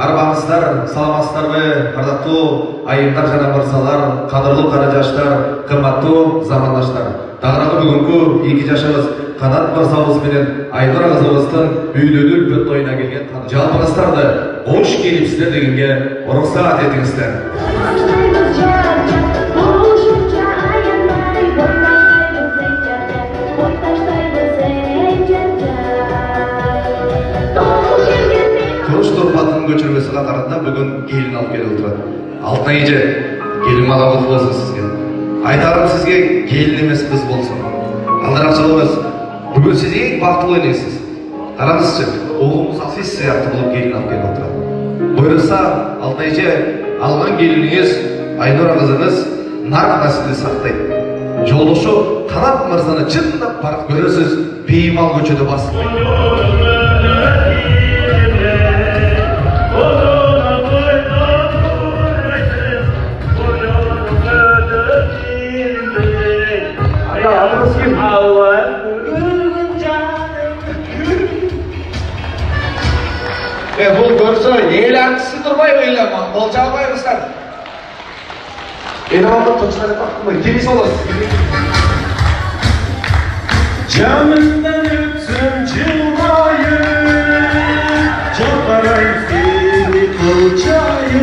арбаңыздар, саламатсыздарбы, ардактуу айымдар жана мырзалар, кадырлуу кара жаштар, кымбаттуу замандаштар. Дагыраагы бүгүнкү 2 жашыбыз Канат мырзабыз менен Айнура кызыбыздын үйлөнүү үлпөт тоюна келген жалпыңыздарды кош келипсиздер дегенге уруксаат этиңиздер. Көчүрмөсү катарында бүгүн келин алып келип отурат. Алтын эже, келин бала кутлу болсун сизге. Айтарым сизге келин эмес кыз болсун. Алдыракчылык эмес. Бүгүн сиз эң бактылуу энесиз. Караңызчы, оглуңуз сиз сыяктуу болуп келин алып келип отурат. Буйрукса, Алтын эже, алган келиниңиз Айнура кызыңыз нар насилди сактайт. Жолдошу Канат мырзаны чындап барып көрөсүз, беймал көчөдө басып. Бұл көрсө ел артысы тұрмай ойлама, қол жағбайбыздар. Ені алды тұршылары таққымай, келесі оласыз. Жанымдан өтсін жылғайы, жоқарай сені қылчайы,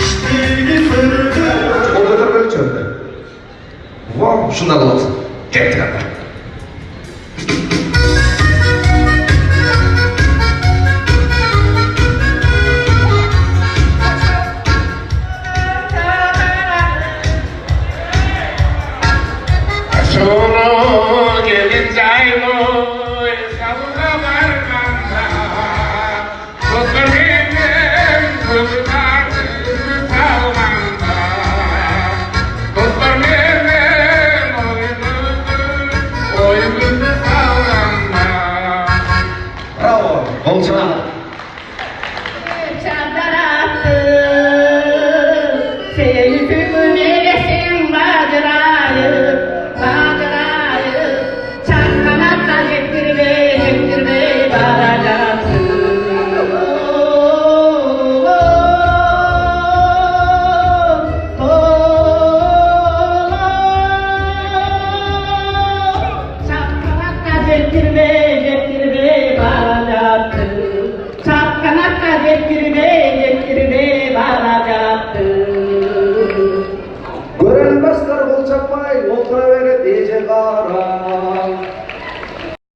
іштегі сұрды. Ол көтір бөлік жөнді. Вау, шында боласың. Кеттік анда. Көрелместер бұл чаппай, отыра берет еже қара.